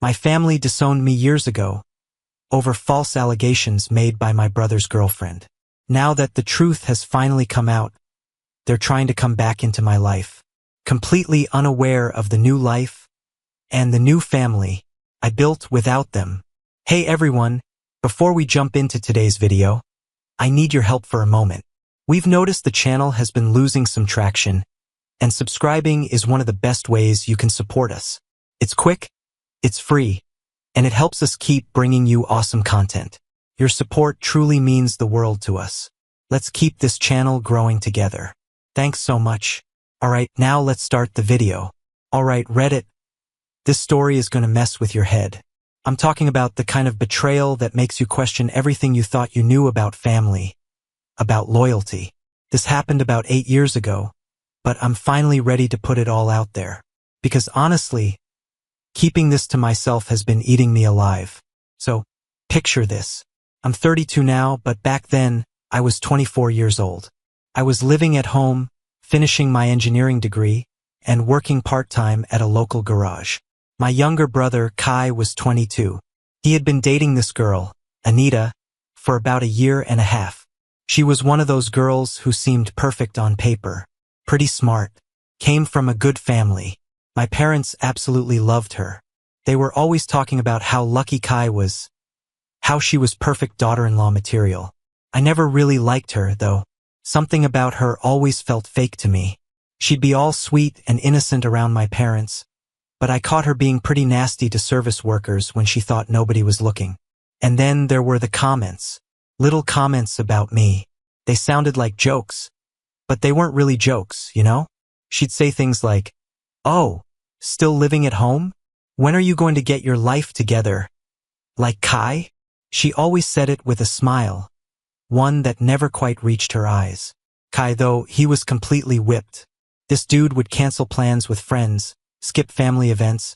My family disowned me years ago over false allegations made by my brother's girlfriend. Now that the truth has finally come out, they're trying to come back into my life, completely unaware of the new life and the new family I built without them. Hey everyone, before we jump into today's video, I need your help for a moment. We've noticed the channel has been losing some traction, and subscribing is one of the best ways you can support us. It's quick, it's free, and it helps us keep bringing you awesome content. Your support truly means the world to us. Let's keep this channel growing together. Thanks so much. Alright, now let's start the video. Alright, Reddit. This story is gonna mess with your head. I'm talking about the kind of betrayal that makes you question everything you thought you knew about family, about loyalty. This happened about 8 years ago, but I'm finally ready to put it all out there. Because honestly, keeping this to myself has been eating me alive. So, picture this. I'm 32 now, but back then, I was 24 years old. I was living at home, finishing my engineering degree, and working part-time at a local garage. My younger brother, Kai, was 22. He had been dating this girl, Anita, for about a year and a half. She was one of those girls who seemed perfect on paper, pretty smart, came from a good family. My parents absolutely loved her. They were always talking about how lucky Kai was, how she was perfect daughter-in-law material. I never really liked her, though. Something about her always felt fake to me. She'd be all sweet and innocent around my parents, but I caught her being pretty nasty to service workers when she thought nobody was looking. And then there were the comments. Little comments about me. They sounded like jokes, but they weren't really jokes, you know? She'd say things like, "Oh, still living at home? When are you going to get your life together? Like Kai?" She always said it with a smile, one that never quite reached her eyes. Kai, though, he was completely whipped. This dude would cancel plans with friends, skip family events,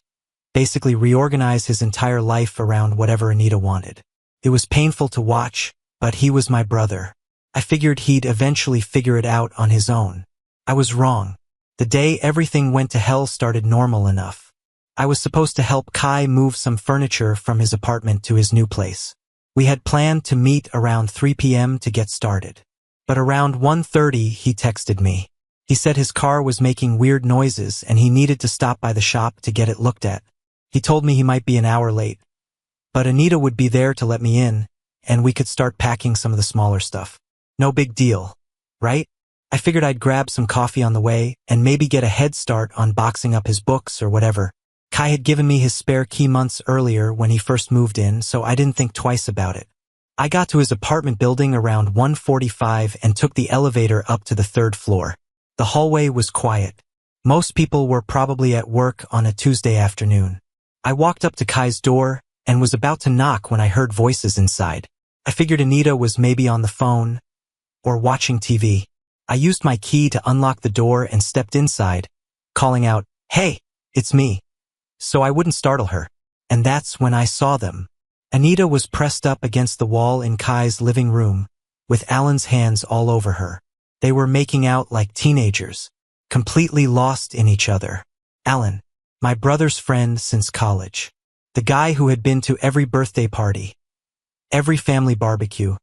basically reorganize his entire life around whatever Anita wanted. It was painful to watch, but he was my brother. I figured he'd eventually figure it out on his own. I was wrong. The day everything went to hell started normal enough. I was supposed to help Kai move some furniture from his apartment to his new place. We had planned to meet around 3 p.m. to get started. But around 1:30 he texted me. He said his car was making weird noises and he needed to stop by the shop to get it looked at. He told me he might be an hour late, but Anita would be there to let me in, and we could start packing some of the smaller stuff. No big deal, right? I figured I'd grab some coffee on the way and maybe get a head start on boxing up his books or whatever. Kai had given me his spare key months earlier when he first moved in, so I didn't think twice about it. I got to his apartment building around 1:45 and took the elevator up to the 3rd floor. The hallway was quiet. Most people were probably at work on a Tuesday afternoon. I walked up to Kai's door and was about to knock when I heard voices inside. I figured Anita was maybe on the phone or watching TV. I used my key to unlock the door and stepped inside, calling out, "Hey, it's me," so I wouldn't startle her. And that's when I saw them. Anita was pressed up against the wall in Kai's living room, with Alan's hands all over her. They were making out like teenagers, completely lost in each other. Alan, my brother's friend since college. The guy who had been to every birthday party, every family barbecue,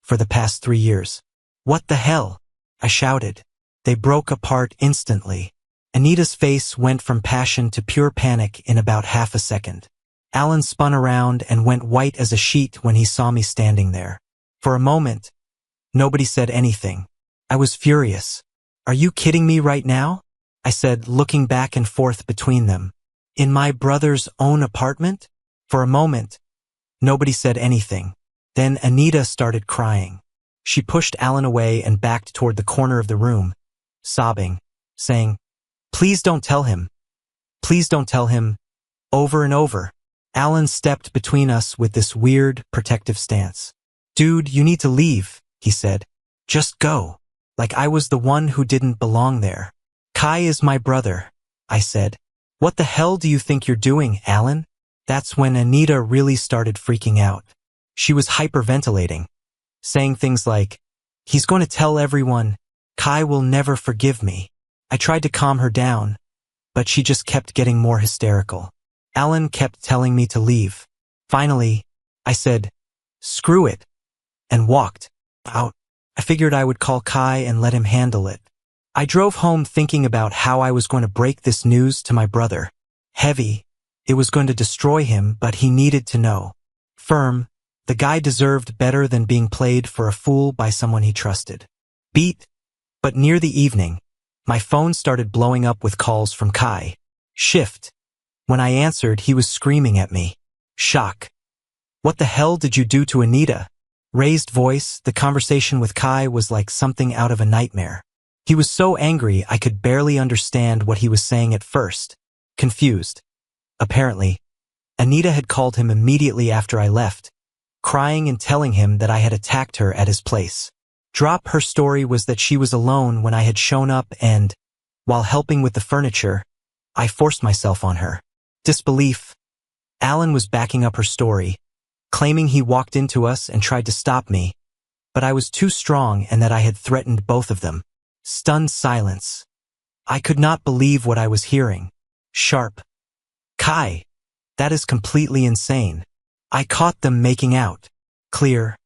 for the past 3 years. "What the hell?" I shouted. They broke apart instantly. Anita's face went from passion to pure panic in about half a second. Alan spun around and went white as a sheet when he saw me standing there. For a moment, nobody said anything. I was furious. "Are you kidding me right now?" I said, looking back and forth between them. "In my brother's own apartment?" For a moment, nobody said anything. Then Anita started crying. She pushed Alan away and backed toward the corner of the room, sobbing, saying, "Please don't tell him. Please don't tell him," over and over. Alan stepped between us with this weird, protective stance. "Dude, you need to leave," he said. "Just go." Like I was the one who didn't belong there. "Kai is my brother," I said. "What the hell do you think you're doing, Alan?" That's when Anita really started freaking out. She was hyperventilating, saying things like, "He's going to tell everyone. Kai will never forgive me." I tried to calm her down, but she just kept getting more hysterical. Alan kept telling me to leave. Finally, I said, "Screw it," and walked out. I figured I would call Kai and let him handle it. I drove home thinking about how I was going to break this news to my brother. Heavy. It was going to destroy him, but he needed to know. Firm. The guy deserved better than being played for a fool by someone he trusted. Beat. But near the evening, my phone started blowing up with calls from Kai. Shift. When I answered, he was screaming at me. Shock. "What the hell did you do to Anita?" Raised voice. The conversation with Kai was like something out of a nightmare. He was so angry I could barely understand what he was saying at first. Confused. Apparently, Anita had called him immediately after I left, crying and telling him that I had attacked her at his place. Her story was that she was alone when I had shown up and, while helping with the furniture, I forced myself on her. Disbelief. Alan was backing up her story, claiming he walked into us and tried to stop me, but I was too strong and that I had threatened both of them. Stunned silence. I could not believe what I was hearing. Sharp. Kai. That is completely insane. I caught them making out. Clear.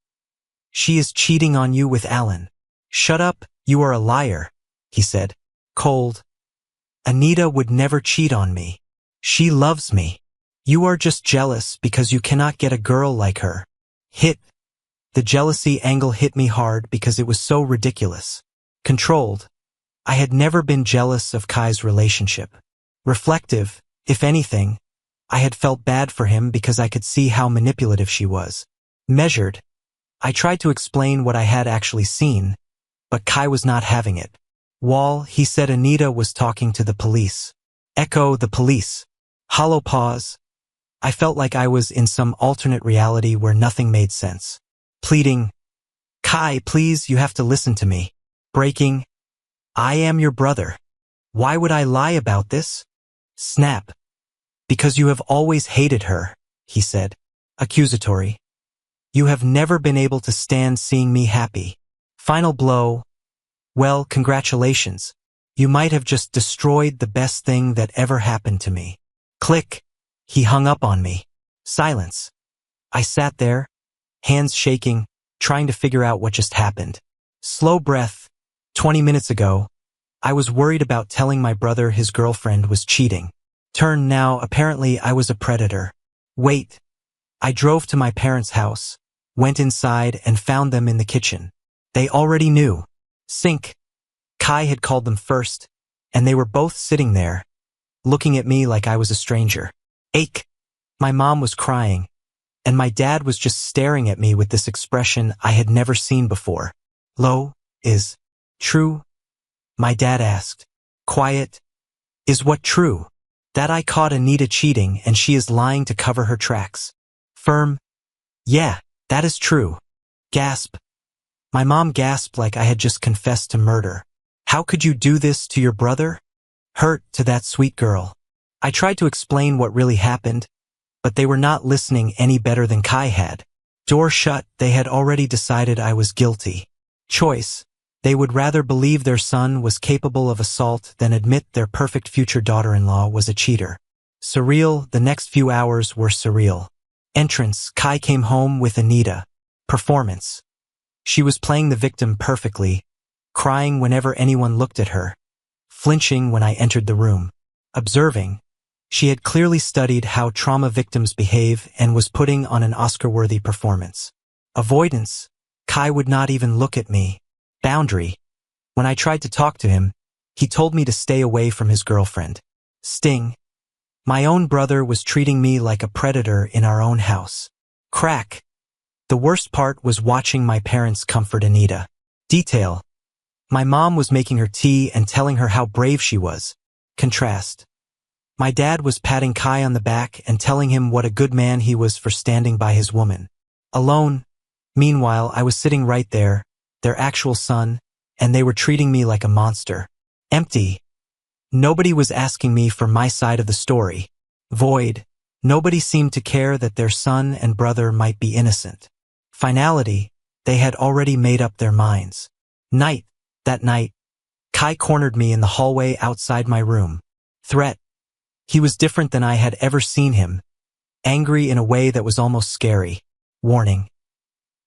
She is cheating on you with Alan. Shut up, you are a liar, he said. Cold. Anita would never cheat on me. She loves me. You are just jealous because you cannot get a girl like her. Hit. The jealousy angle hit me hard because it was so ridiculous. Controlled. I had never been jealous of Kai's relationship. Reflective, if anything, I had felt bad for him because I could see how manipulative she was. Measured. I tried to explain what I had actually seen, but Kai was not having it. Wall, he said Anita was talking to the police. Echo, the police. Hollow pause. I felt like I was in some alternate reality where nothing made sense. Pleading. Kai, please, you have to listen to me. Breaking. I am your brother. Why would I lie about this? Snap. Because you have always hated her, he said. Accusatory. You have never been able to stand seeing me happy. Final blow. Well, congratulations. You might have just destroyed the best thing that ever happened to me. Click. He hung up on me. Silence. I sat there, hands shaking, trying to figure out what just happened. Slow breath. 20 minutes ago, I was worried about telling my brother his girlfriend was cheating. Turn now, apparently I was a predator. Wait. I drove to my parents' house, went inside and found them in the kitchen. They already knew. Sink. Kai had called them first, and they were both sitting there, looking at me like I was a stranger. Ache. My mom was crying, and my dad was just staring at me with this expression I had never seen before. Lo, is true? My dad asked. Quiet. Is what true? That I caught Anita cheating and she is lying to cover her tracks. Firm. Yeah, that is true. Gasp. My mom gasped like I had just confessed to murder. How could you do this to your brother? Hurt to that sweet girl. I tried to explain what really happened, but they were not listening any better than Kai had. Door shut, they had already decided I was guilty. Choice. They would rather believe their son was capable of assault than admit their perfect future daughter-in-law was a cheater. Surreal, the next few hours were surreal. Entrance, Kai came home with Anita. Performance. She was playing the victim perfectly, crying whenever anyone looked at her, flinching when I entered the room. Observing. She had clearly studied how trauma victims behave and was putting on an Oscar-worthy performance. Avoidance. Kai would not even look at me. Boundary. When I tried to talk to him, he told me to stay away from his girlfriend. Sting. My own brother was treating me like a predator in our own house. Crack. The worst part was watching my parents comfort Anita. Detail. My mom was making her tea and telling her how brave she was. Contrast. My dad was patting Kai on the back and telling him what a good man he was for standing by his woman. Alone. Meanwhile, I was sitting right there, their actual son, and they were treating me like a monster. Empty. Nobody was asking me for my side of the story. Void. Nobody seemed to care that their son and brother might be innocent. Finality. They had already made up their minds. Night. That night, Kai cornered me in the hallway outside my room. Threat. He was different than I had ever seen him, angry in a way that was almost scary. Warning.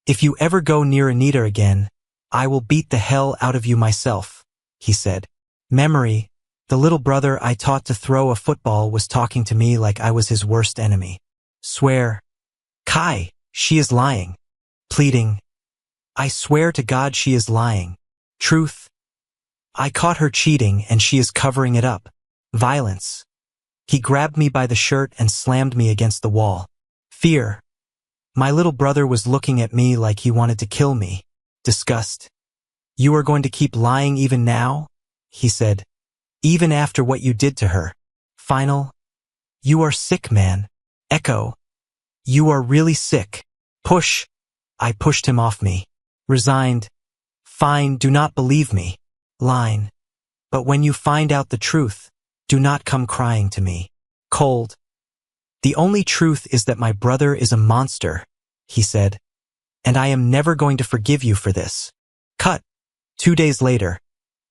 If you ever go near Anita again, I will beat the hell out of you myself, he said. Memory, the little brother I taught to throw a football, was talking to me like I was his worst enemy. Swear. Kai, she is lying. Pleading. I swear to God she is lying. Truth. I caught her cheating and she is covering it up. Violence. He grabbed me by the shirt and slammed me against the wall. Fear. My little brother was looking at me like he wanted to kill me. Disgust. You are going to keep lying even now? He said. Even after what you did to her. Final. You are sick, man. Echo. You are really sick. Push. I pushed him off me. Resigned. Fine, do not believe me. Line. But when you find out the truth, do not come crying to me. Cold. The only truth is that my brother is a monster, he said. And I am never going to forgive you for this. Cut. 2 days later,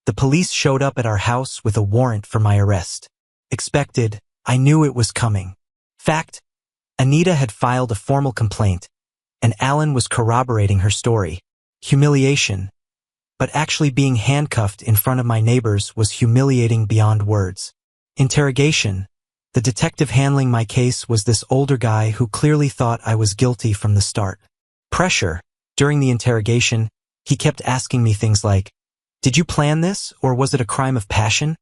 the police showed up at our house with a warrant for my arrest. Expected, I knew it was coming. Fact, Anita had filed a formal complaint, and Alan was corroborating her story. Humiliation. But actually being handcuffed in front of my neighbors was humiliating beyond words. Interrogation. The detective handling my case was this older guy who clearly thought I was guilty from the start. Pressure. During the interrogation, he kept asking me things like, "Did you plan this, or was it a crime of passion?"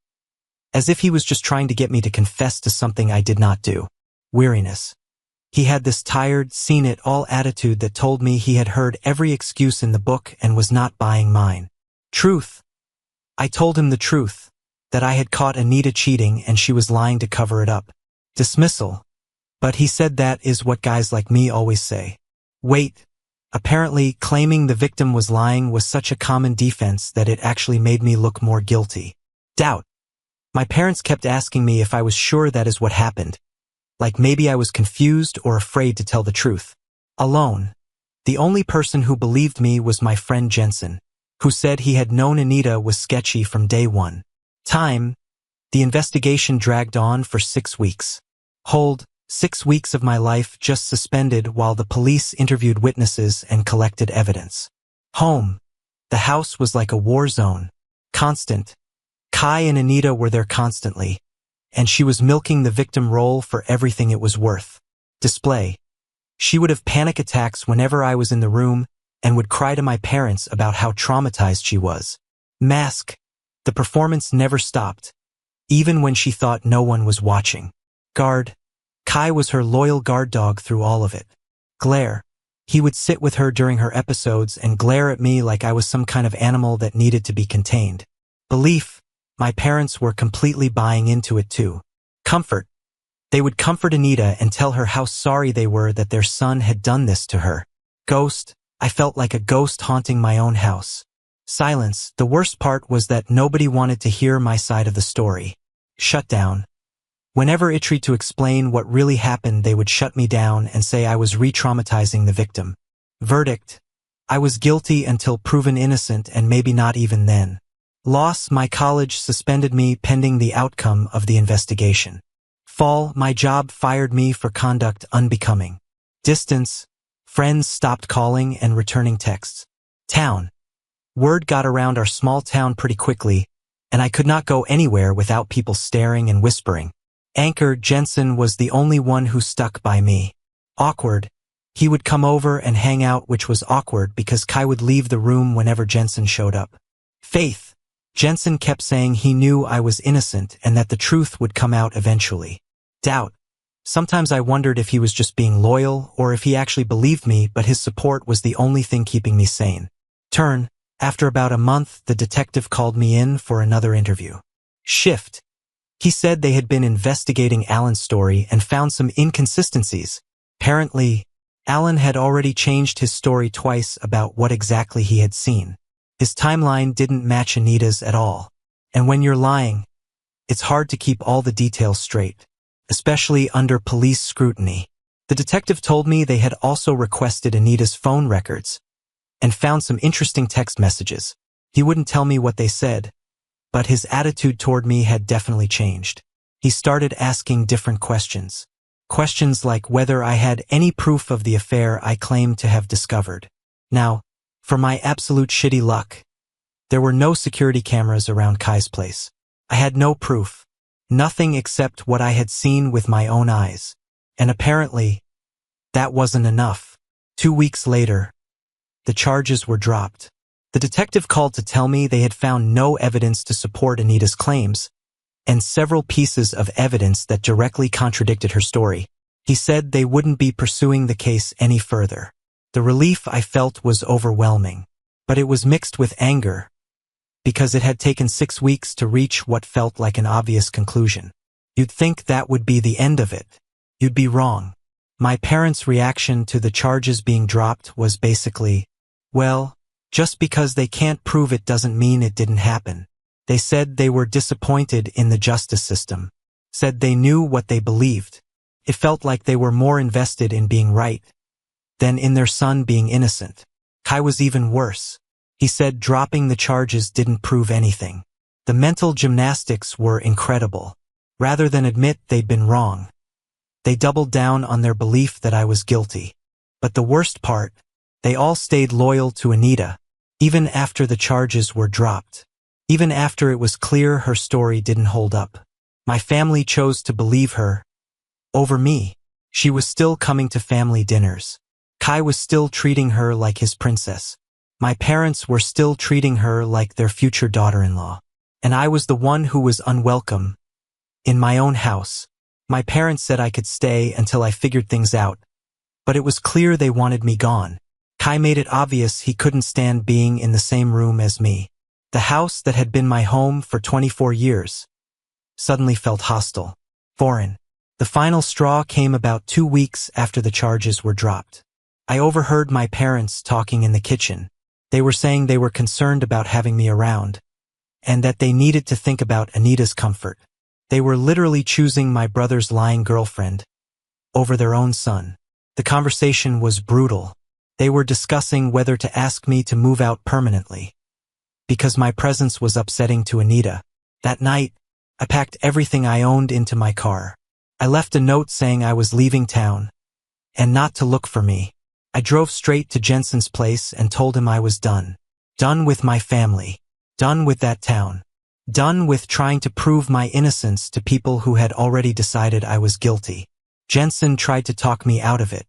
As if he was just trying to get me to confess to something I did not do. Weariness. He had this tired, seen-it-all attitude that told me he had heard every excuse in the book and was not buying mine. Truth. I told him the truth, that I had caught Anita cheating and she was lying to cover it up. Dismissal. But he said that is what guys like me always say. Wait. Apparently, claiming the victim was lying was such a common defense that it actually made me look more guilty. Doubt. My parents kept asking me if I was sure that is what happened. Like maybe I was confused or afraid to tell the truth. Alone. The only person who believed me was my friend Jensen, who said he had known Anita was sketchy from day one. Time. The investigation dragged on for 6 weeks. Hold. 6 weeks of my life just suspended while the police interviewed witnesses and collected evidence. Home. The house was like a war zone. Constant. Kai and Anita were there constantly, and she was milking the victim role for everything it was worth. Display. She would have panic attacks whenever I was in the room and would cry to my parents about how traumatized she was. Mask. The performance never stopped, even when she thought no one was watching. Guard. Kai was her loyal guard dog through all of it. Glare. He would sit with her during her episodes and glare at me like I was some kind of animal that needed to be contained. Belief. My parents were completely buying into it too. Comfort. They would comfort Anita and tell her how sorry they were that their son had done this to her. Ghost. I felt like a ghost haunting my own house. Silence. The worst part was that nobody wanted to hear my side of the story. Shutdown. Whenever I tried to explain what really happened, they would shut me down and say I was re-traumatizing the victim. Verdict. I was guilty until proven innocent, and maybe not even then. Loss. My college suspended me pending the outcome of the investigation. Fall. My job fired me for conduct unbecoming. Distance. Friends stopped calling and returning texts. Town. Word got around our small town pretty quickly, and I could not go anywhere without people staring and whispering. Anchor. Jensen was the only one who stuck by me. Awkward. He would come over and hang out, which was awkward because Kai would leave the room whenever Jensen showed up. Faith. Jensen kept saying he knew I was innocent and that the truth would come out eventually. Doubt. Sometimes I wondered if he was just being loyal or if he actually believed me, but his support was the only thing keeping me sane. Turn. After about a month, the detective called me in for another interview. Shift. He said they had been investigating Alan's story and found some inconsistencies. Apparently, Alan had already changed his story twice about what exactly he had seen. His timeline didn't match Anita's at all. And when you're lying, it's hard to keep all the details straight, especially under police scrutiny. The detective told me they had also requested Anita's phone records and found some interesting text messages. He wouldn't tell me what they said, but his attitude toward me had definitely changed. He started asking different questions. Questions like whether I had any proof of the affair I claimed to have discovered. Now, for my absolute shitty luck, there were no security cameras around Kai's place. I had no proof. Nothing except what I had seen with my own eyes. And apparently, that wasn't enough. 2 weeks later, the charges were dropped. The detective called to tell me they had found no evidence to support Anita's claims, and several pieces of evidence that directly contradicted her story. He said they wouldn't be pursuing the case any further. The relief I felt was overwhelming, but it was mixed with anger, because it had taken 6 weeks to reach what felt like an obvious conclusion. You'd think that would be the end of it. You'd be wrong. My parents' reaction to the charges being dropped was basically, well, just because they can't prove it doesn't mean it didn't happen. They said they were disappointed in the justice system. Said they knew what they believed. It felt like they were more invested in being right than in their son being innocent. Kai was even worse. He said dropping the charges didn't prove anything. The mental gymnastics were incredible. Rather than admit they'd been wrong, they doubled down on their belief that I was guilty. But the worst part, they all stayed loyal to Anita, even after the charges were dropped. Even after it was clear her story didn't hold up. My family chose to believe her over me. She was still coming to family dinners. Kai was still treating her like his princess. My parents were still treating her like their future daughter-in-law. And I was the one who was unwelcome in my own house. My parents said I could stay until I figured things out, but it was clear they wanted me gone. Kai made it obvious he couldn't stand being in the same room as me. The house that had been my home for 24 years suddenly felt hostile, foreign. The final straw came about 2 weeks after the charges were dropped. I overheard my parents talking in the kitchen. They were saying they were concerned about having me around, and that they needed to think about Anita's comfort. They were literally choosing my brother's lying girlfriend over their own son. The conversation was brutal. They were discussing whether to ask me to move out permanently, because my presence was upsetting to Anita. That night, I packed everything I owned into my car. I left a note saying I was leaving town, and not to look for me. I drove straight to Jensen's place and told him I was done. Done with my family. Done with that town. Done with trying to prove my innocence to people who had already decided I was guilty. Jensen tried to talk me out of it.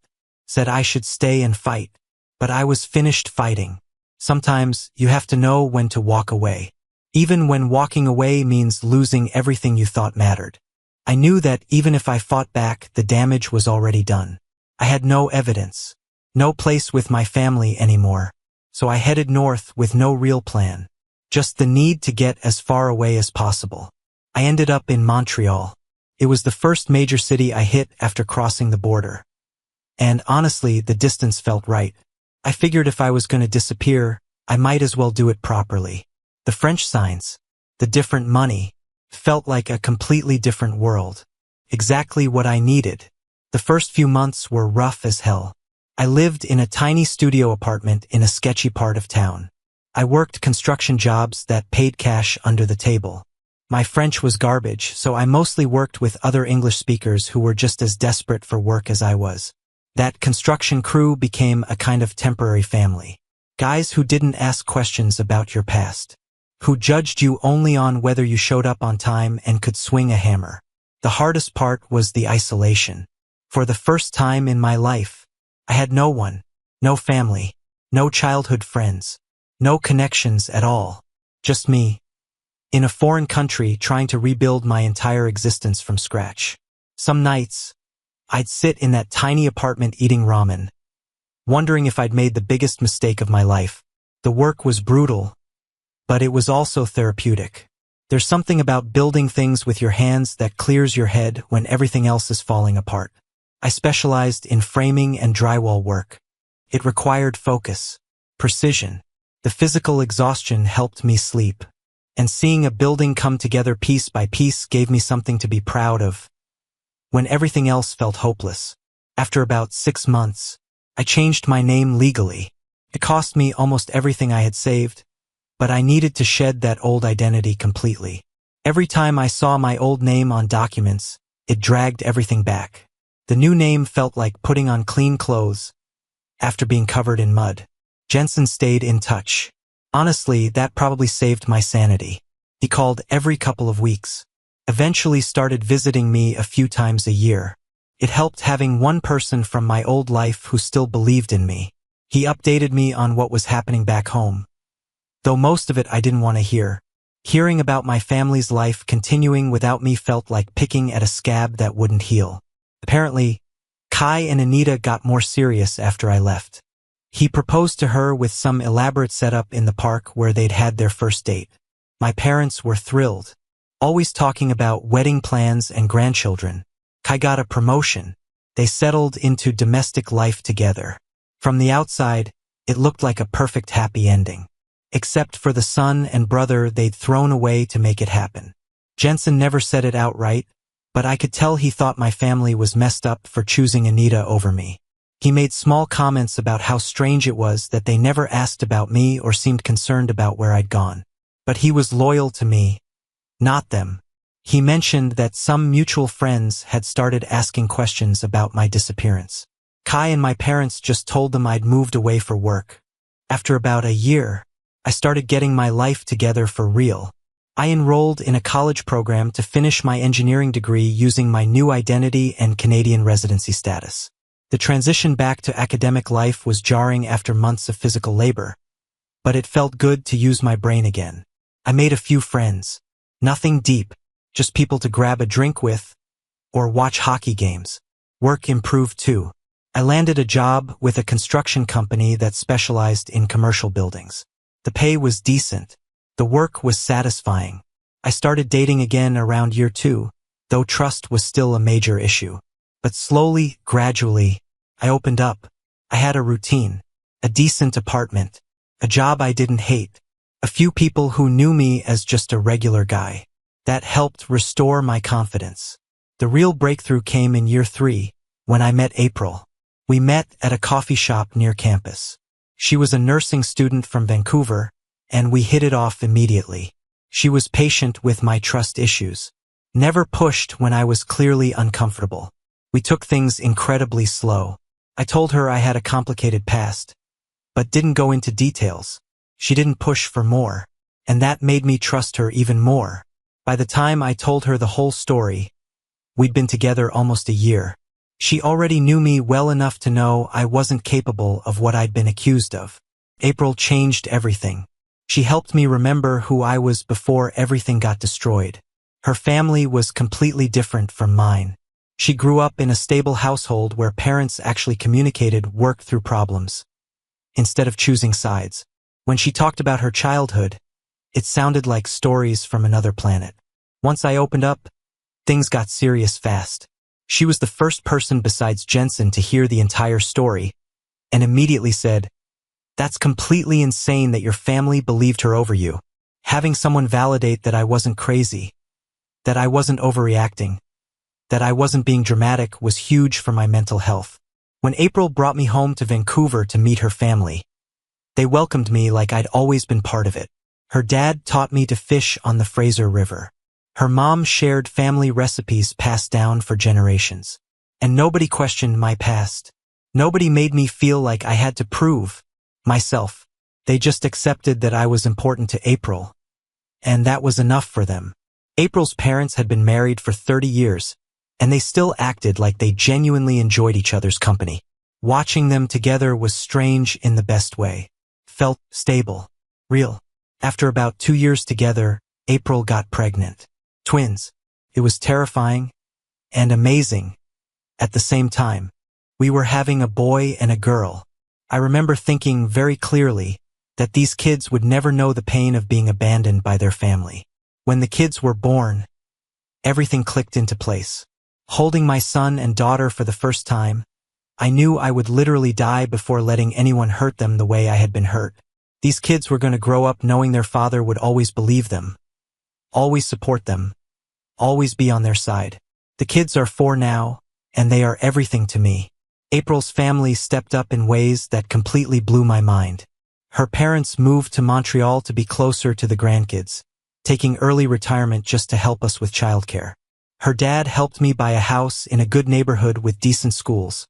Said I should stay and fight. But I was finished fighting. Sometimes you have to know when to walk away. Even when walking away means losing everything you thought mattered. I knew that even if I fought back, the damage was already done. I had no evidence. No place with my family anymore. So I headed north with no real plan. Just the need to get as far away as possible. I ended up in Montreal. It was the first major city I hit after crossing the border. And honestly, the distance felt right. I figured if I was going to disappear, I might as well do it properly. The French signs, the different money, felt like a completely different world. Exactly what I needed. The first few months were rough as hell. I lived in a tiny studio apartment in a sketchy part of town. I worked construction jobs that paid cash under the table. My French was garbage, so I mostly worked with other English speakers who were just as desperate for work as I was. That construction crew became a kind of temporary family. Guys who didn't ask questions about your past. Who judged you only on whether you showed up on time and could swing a hammer. The hardest part was the isolation. For the first time in my life, I had no one, no family, no childhood friends, no connections at all. Just me. In a foreign country trying to rebuild my entire existence from scratch. Some nights, I'd sit in that tiny apartment eating ramen, wondering if I'd made the biggest mistake of my life. The work was brutal, but it was also therapeutic. There's something about building things with your hands that clears your head when everything else is falling apart. I specialized in framing and drywall work. It required focus, precision. The physical exhaustion helped me sleep. And seeing a building come together piece by piece gave me something to be proud of. When everything else felt hopeless. After about 6 months, I changed my name legally. It cost me almost everything I had saved, but I needed to shed that old identity completely. Every time I saw my old name on documents, it dragged everything back. The new name felt like putting on clean clothes after being covered in mud. Jensen stayed in touch. Honestly, that probably saved my sanity. He called every couple of weeks. Eventually started visiting me a few times a year. It helped having one person from my old life who still believed in me. He updated me on what was happening back home, though most of it I didn't want to hear. Hearing about my family's life continuing without me felt like picking at a scab that wouldn't heal. Apparently, Kai and Anita got more serious after I left. He proposed to her with some elaborate setup in the park where they'd had their first date. My parents were thrilled, always talking about wedding plans and grandchildren. Kai got a promotion. They settled into domestic life together. From the outside, it looked like a perfect happy ending. Except for the son and brother they'd thrown away to make it happen. Jensen never said it outright, but I could tell he thought my family was messed up for choosing Anita over me. He made small comments about how strange it was that they never asked about me or seemed concerned about where I'd gone. But he was loyal to me, not them. He mentioned that some mutual friends had started asking questions about my disappearance. Kai and my parents just told them I'd moved away for work. After about a year, I started getting my life together for real. I enrolled in a college program to finish my engineering degree using my new identity and Canadian residency status. The transition back to academic life was jarring after months of physical labor, but it felt good to use my brain again. I made a few friends. Nothing deep, just people to grab a drink with or watch hockey games. Work improved too. I landed a job with a construction company that specialized in commercial buildings. The pay was decent. The work was satisfying. I started dating again around year 2, though trust was still a major issue. But slowly, gradually, I opened up. I had a routine, a decent apartment, a job I didn't hate, a few people who knew me as just a regular guy. That helped restore my confidence. The real breakthrough came in year 3, when I met April. We met at a coffee shop near campus. She was a nursing student from Vancouver, and we hit it off immediately. She was patient with my trust issues, never pushed when I was clearly uncomfortable. We took things incredibly slow. I told her I had a complicated past, but didn't go into details. She didn't push for more, and that made me trust her even more. By the time I told her the whole story, we'd been together almost a year. She already knew me well enough to know I wasn't capable of what I'd been accused of. April changed everything. She helped me remember who I was before everything got destroyed. Her family was completely different from mine. She grew up in a stable household where parents actually communicated, worked through problems, instead of choosing sides. When she talked about her childhood, it sounded like stories from another planet. Once I opened up, things got serious fast. She was the first person besides Jensen to hear the entire story, and immediately said, "That's completely insane that your family believed her over you." Having someone validate that I wasn't crazy, that I wasn't overreacting, that I wasn't being dramatic was huge for my mental health. When April brought me home to Vancouver to meet her family, they welcomed me like I'd always been part of it. Her dad taught me to fish on the Fraser River. Her mom shared family recipes passed down for generations. And nobody questioned my past. Nobody made me feel like I had to prove myself. They just accepted that I was important to April. And that was enough for them. April's parents had been married for 30 years, and they still acted like they genuinely enjoyed each other's company. Watching them together was strange in the best way. Felt stable, real. After about 2 years together, April got pregnant. Twins. It was terrifying and amazing at the same time. We were having a boy and a girl. I remember thinking very clearly that these kids would never know the pain of being abandoned by their family. When the kids were born, everything clicked into place. Holding my son and daughter for the first time, I knew I would literally die before letting anyone hurt them the way I had been hurt. These kids were going to grow up knowing their father would always believe them, always support them, always be on their side. The kids are 4 now, and they are everything to me. April's family stepped up in ways that completely blew my mind. Her parents moved to Montreal to be closer to the grandkids, taking early retirement just to help us with childcare. Her dad helped me buy a house in a good neighborhood with decent schools,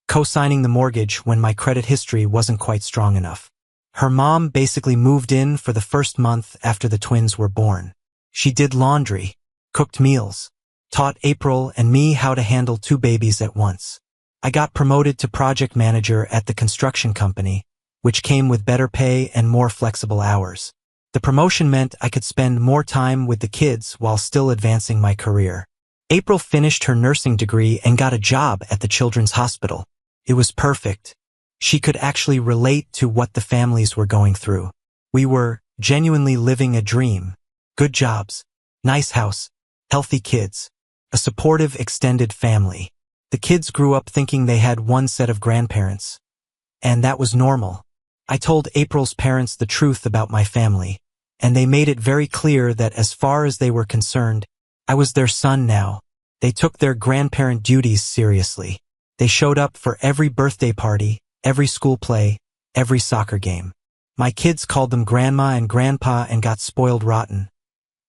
co-signing the mortgage when my credit history wasn't quite strong enough. Her mom basically moved in for the first month after the twins were born. She did laundry, cooked meals, taught April and me how to handle two babies at once. I got promoted to project manager at the construction company, which came with better pay and more flexible hours. The promotion meant I could spend more time with the kids while still advancing my career. April finished her nursing degree and got a job at the children's hospital. It was perfect. She could actually relate to what the families were going through. We were genuinely living a dream. Good jobs, nice house, healthy kids, a supportive extended family. The kids grew up thinking they had one set of grandparents, and that was normal. I told April's parents the truth about my family, and they made it very clear that as far as they were concerned, I was their son now. They took their grandparent duties seriously. They showed up for every birthday party, every school play, every soccer game. My kids called them grandma and grandpa and got spoiled rotten,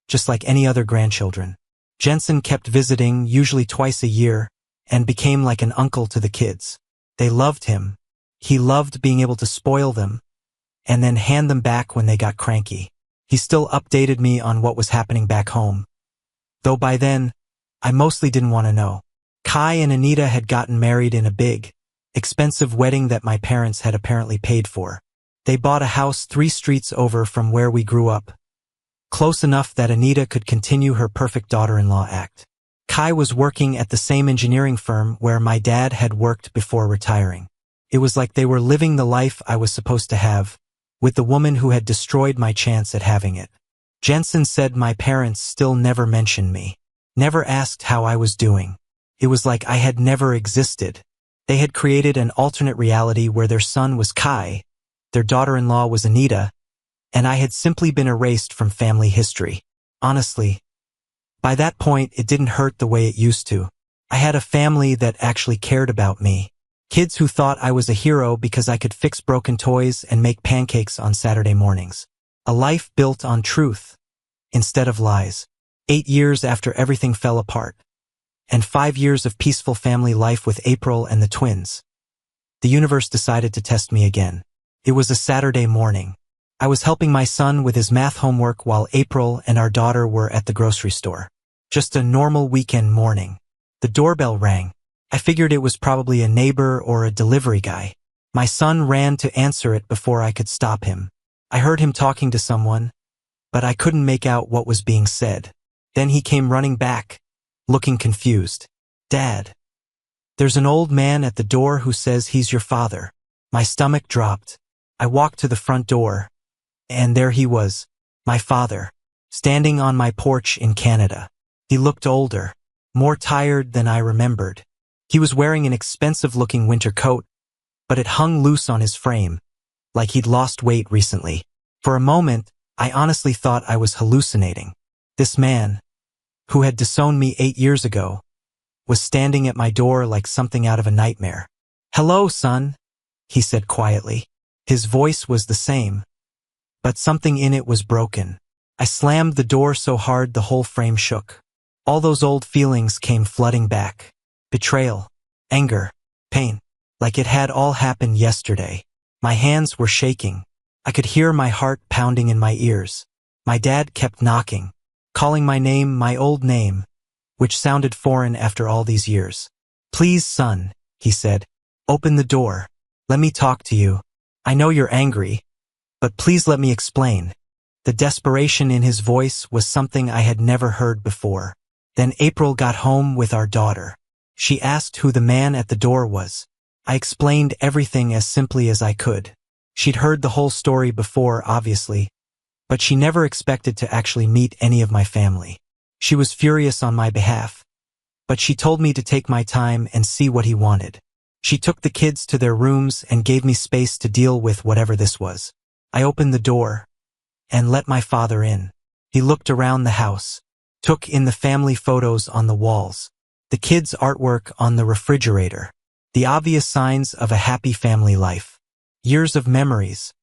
just like any other grandchildren. Jensen kept visiting, usually twice a year, and became like an uncle to the kids. They loved him. He loved being able to spoil them and then hand them back when they got cranky. He still updated me on what was happening back home, though by then, I mostly didn't want to know. Kai and Anita had gotten married in a big, expensive wedding that my parents had apparently paid for. They bought a house 3 streets over from where we grew up, close enough that Anita could continue her perfect daughter-in-law act. Kai was working at the same engineering firm where my dad had worked before retiring. It was like they were living the life I was supposed to have, with the woman who had destroyed my chance at having it. Jensen said my parents still never mentioned me, never asked how I was doing. It was like I had never existed. They had created an alternate reality where their son was Kai, their daughter-in-law was Anita, and I had simply been erased from family history. Honestly, by that point it didn't hurt the way it used to. I had a family that actually cared about me. Kids who thought I was a hero because I could fix broken toys and make pancakes on Saturday mornings. A life built on truth, instead of lies. 8 years after everything fell apart, and 5 years of peaceful family life with April and the twins, the universe decided to test me again. It was a Saturday morning. I was helping my son with his math homework while April and our daughter were at the grocery store. Just a normal weekend morning. The doorbell rang. I figured it was probably a neighbor or a delivery guy. My son ran to answer it before I could stop him. I heard him talking to someone, but I couldn't make out what was being said. Then he came running back, looking confused. Dad, there's an old man at the door who says he's your father. My stomach dropped. I walked to the front door, and there he was, my father, standing on my porch in Canada. He looked older, more tired than I remembered. He was wearing an expensive-looking winter coat, but it hung loose on his frame, like he'd lost weight recently. For a moment, I honestly thought I was hallucinating. This man, who had disowned me 8 years ago, was standing at my door like something out of a nightmare. "Hello, son," he said quietly. His voice was the same, but something in it was broken. I slammed the door so hard the whole frame shook. All those old feelings came flooding back. Betrayal, anger, pain, like it had all happened yesterday. My hands were shaking. I could hear my heart pounding in my ears. My dad kept knocking, calling my name, my old name, which sounded foreign after all these years. "Please, son," he said, "open the door. Let me talk to you. I know you're angry, but please let me explain." The desperation in his voice was something I had never heard before. Then April got home with our daughter. She asked who the man at the door was. I explained everything as simply as I could. She'd heard the whole story before, obviously, but she never expected to actually meet any of my family. She was furious on my behalf, but she told me to take my time and see what he wanted. She took the kids to their rooms and gave me space to deal with whatever this was. I opened the door and let my father in. He looked around the house, took in the family photos on the walls, the kids' artwork on the refrigerator, the obvious signs of a happy family life, years of memories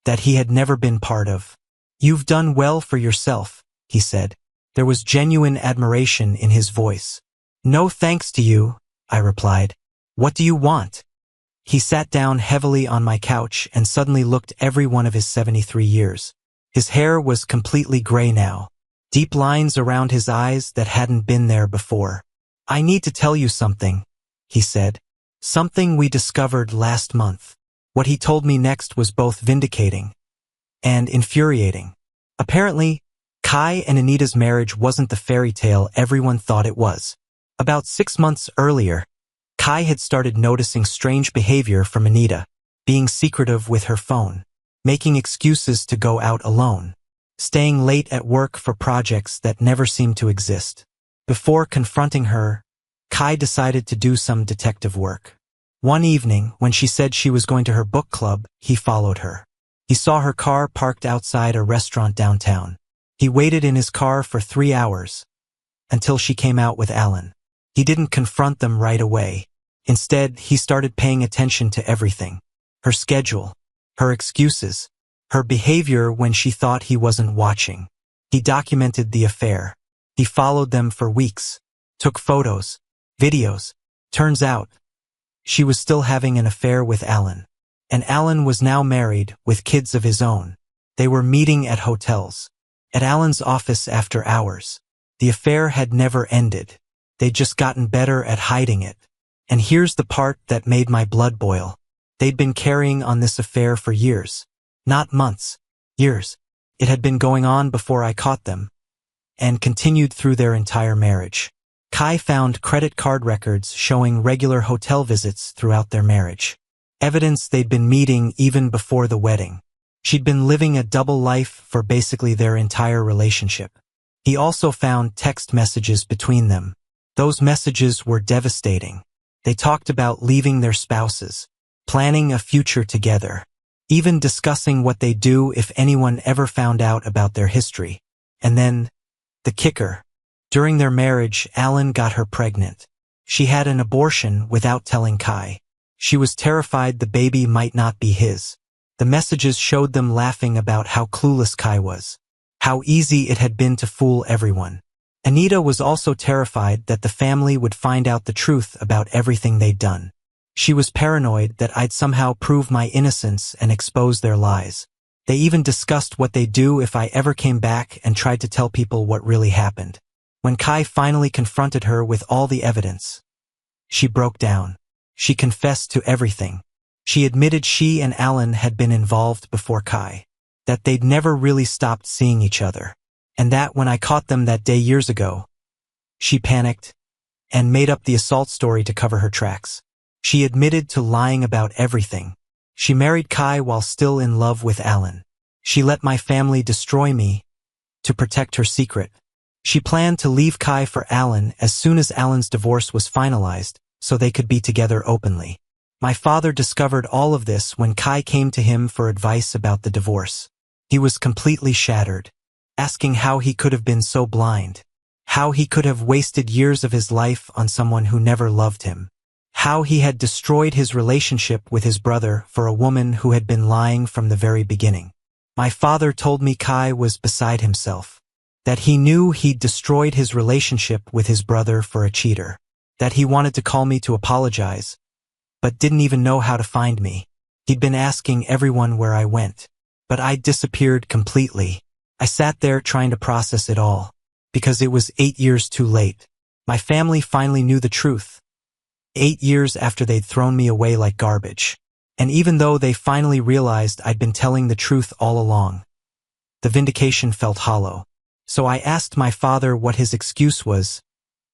that he had never been part of. "You've done well for yourself," he said. There was genuine admiration in his voice. No thanks to you, I replied. What do you want? He sat down heavily on my couch and suddenly looked every one of his 73 years. His hair was completely gray now, deep lines around his eyes that hadn't been there before. I need to tell you something, he said. Something we discovered last month. What he told me next was both vindicating and infuriating. Apparently, Kai and Anita's marriage wasn't the fairy tale everyone thought it was. About 6 months earlier, Kai had started noticing strange behavior from Anita, being secretive with her phone, making excuses to go out alone, staying late at work for projects that never seemed to exist. Before confronting her, Kai decided to do some detective work. One evening, when she said she was going to her book club, he followed her. He saw her car parked outside a restaurant downtown. He waited in his car for 3 hours, until she came out with Alan. He didn't confront them right away. Instead, he started paying attention to everything. Her schedule, her excuses, her behavior when she thought he wasn't watching. He documented the affair. He followed them for weeks, took photos, videos. Turns out, she was still having an affair with Alan. And Alan was now married, with kids of his own. They were meeting at hotels, at Alan's office after hours. The affair had never ended. They'd just gotten better at hiding it. And here's the part that made my blood boil. They'd been carrying on this affair for years. Not months. Years. It had been going on before I caught them, and continued through their entire marriage. Kai found credit card records showing regular hotel visits throughout their marriage. Evidence they'd been meeting even before the wedding. She'd been living a double life for basically their entire relationship. He also found text messages between them. Those messages were devastating. They talked about leaving their spouses, planning a future together, even discussing what they'd do if anyone ever found out about their history. And then, the kicker. During their marriage, Alan got her pregnant. She had an abortion without telling Kai. She was terrified the baby might not be his. The messages showed them laughing about how clueless Kai was, how easy it had been to fool everyone. Anita was also terrified that the family would find out the truth about everything they'd done. She was paranoid that I'd somehow prove my innocence and expose their lies. They even discussed what they'd do if I ever came back and tried to tell people what really happened. When Kai finally confronted her with all the evidence, she broke down. She confessed to everything. She admitted she and Alan had been involved before Kai, that they'd never really stopped seeing each other, and that when I caught them that day years ago, she panicked and made up the assault story to cover her tracks. She admitted to lying about everything. She married Kai while still in love with Alan. She let my family destroy me to protect her secret. She planned to leave Kai for Alan as soon as Alan's divorce was finalized, so they could be together openly. My father discovered all of this when Kai came to him for advice about the divorce. He was completely shattered, asking how he could have been so blind, how he could have wasted years of his life on someone who never loved him, how he had destroyed his relationship with his brother for a woman who had been lying from the very beginning. My father told me Kai was beside himself, that he knew he'd destroyed his relationship with his brother for a cheater, that he wanted to call me to apologize, but didn't even know how to find me. He'd been asking everyone where I went, but I'd disappeared completely. I sat there trying to process it all, because it was 8 years too late. My family finally knew the truth, 8 years after they'd thrown me away like garbage. And even though they finally realized I'd been telling the truth all along, the vindication felt hollow. So I asked my father what his excuse was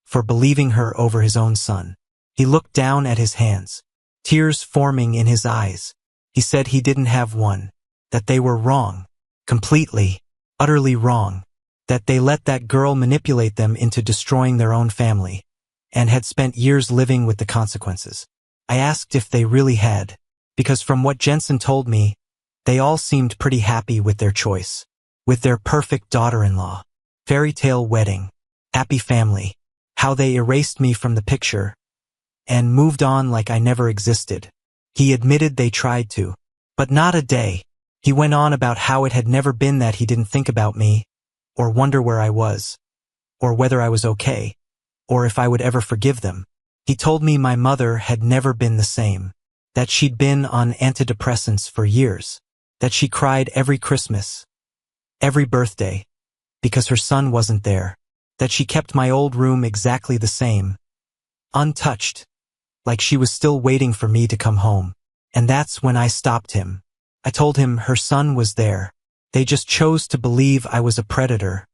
for believing her over his own son. He looked down at his hands, tears forming in his eyes. He said he didn't have one, that they were wrong, completely, utterly wrong, that they let that girl manipulate them into destroying their own family, and had spent years living with the consequences. I asked if they really had, because from what Jensen told me, they all seemed pretty happy with their choice, with their perfect daughter-in-law, fairy tale wedding, happy family, how they erased me from the picture, and moved on like I never existed. He admitted they tried to, but not a day. He went on about how it had never been that he didn't think about me, or wonder where I was, or whether I was okay, or if I would ever forgive them. He told me my mother had never been the same, that she'd been on antidepressants for years, that she cried every Christmas, every birthday, because her son wasn't there, that she kept my old room exactly the same, untouched, like she was still waiting for me to come home. And that's when I stopped him. I told him her son was there. They just chose to believe I was a predator,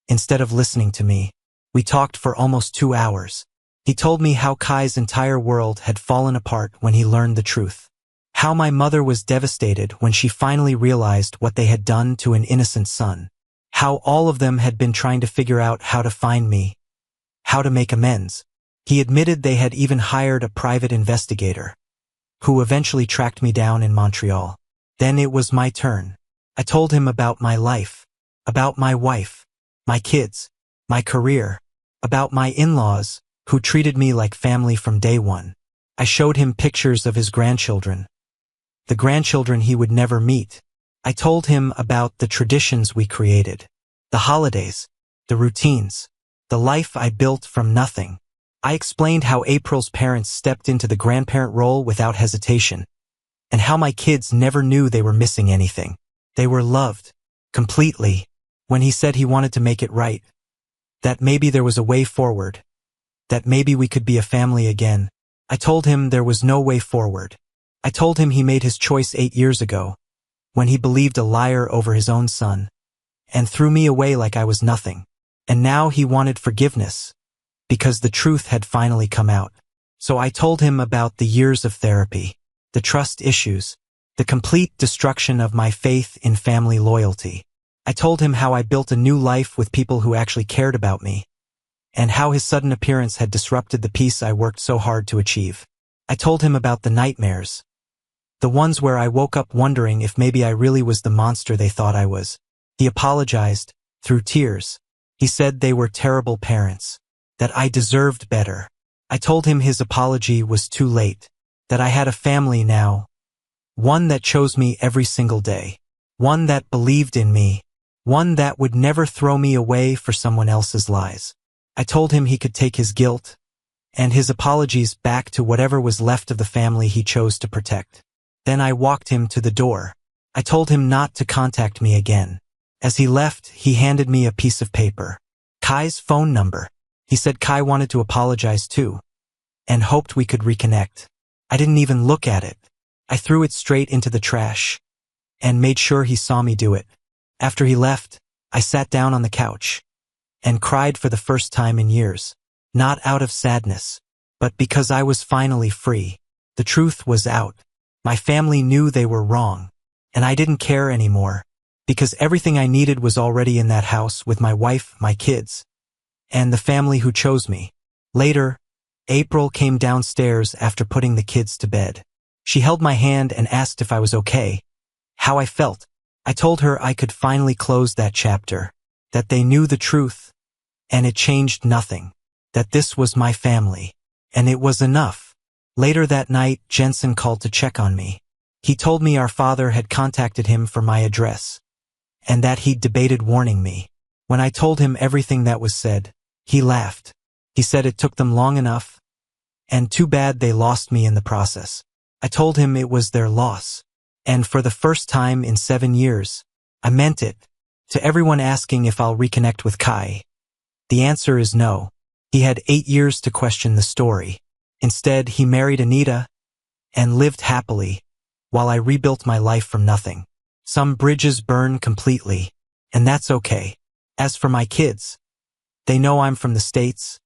instead of listening to me. We talked for almost 2 hours. He told me how Kai's entire world had fallen apart when he learned the truth. How my mother was devastated when she finally realized what they had done to an innocent son. How all of them had been trying to figure out how to find me, how to make amends. He admitted they had even hired a private investigator, who eventually tracked me down in Montreal. Then it was my turn. I told him about my life, about my wife, my kids, my career, about my in-laws, who treated me like family from day one. I showed him pictures of his grandchildren, the grandchildren he would never meet. I told him about the traditions we created, the holidays, the routines, the life I built from nothing. I explained how April's parents stepped into the grandparent role without hesitation, and how my kids never knew they were missing anything. They were loved, completely. When he said he wanted to make it right, that maybe there was a way forward, that maybe we could be a family again, I told him there was no way forward. I told him he made his choice 8 years ago, when he believed a liar over his own son, and threw me away like I was nothing. And now he wanted forgiveness, because the truth had finally come out. So I told him about the years of therapy, the trust issues, the complete destruction of my faith in family loyalty. I told him how I built a new life with people who actually cared about me, and how his sudden appearance had disrupted the peace I worked so hard to achieve. I told him about the nightmares, the ones where I woke up wondering if maybe I really was the monster they thought I was. He apologized, through tears. He said they were terrible parents, that I deserved better. I told him his apology was too late, that I had a family now, one that chose me every single day, one that believed in me, one that would never throw me away for someone else's lies. I told him he could take his guilt and his apologies back to whatever was left of the family he chose to protect. Then I walked him to the door. I told him not to contact me again. As he left, he handed me a piece of paper. Kai's phone number. He said Kai wanted to apologize too, and hoped we could reconnect. I didn't even look at it. I threw it straight into the trash, and made sure he saw me do it. After he left, I sat down on the couch, and cried for the first time in years. Not out of sadness, but because I was finally free. The truth was out. My family knew they were wrong, and I didn't care anymore, because everything I needed was already in that house with my wife, my kids, and the family who chose me. Later, April came downstairs after putting the kids to bed. She held my hand and asked if I was okay, how I felt. I told her I could finally close that chapter, that they knew the truth, and it changed nothing, that this was my family, and it was enough. Later that night, Jensen called to check on me. He told me our father had contacted him for my address, and that he'd debated warning me. When I told him everything that was said, he laughed. He said it took them long enough, and too bad they lost me in the process. I told him it was their loss, and for the first time in 7 years, I meant it. To everyone asking if I'll reconnect with Kai, the answer is no. He had 8 years to question the story. Instead, he married Anita and lived happily, while I rebuilt my life from nothing. Some bridges burn completely, and that's okay. As for my kids, they know I'm from the States,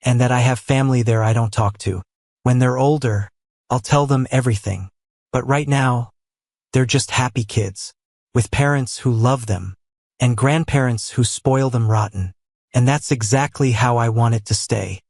and that I have family there I don't talk to. When they're older, I'll tell them everything. But right now, they're just happy kids, with parents who love them, and grandparents who spoil them rotten. And that's exactly how I want it to stay.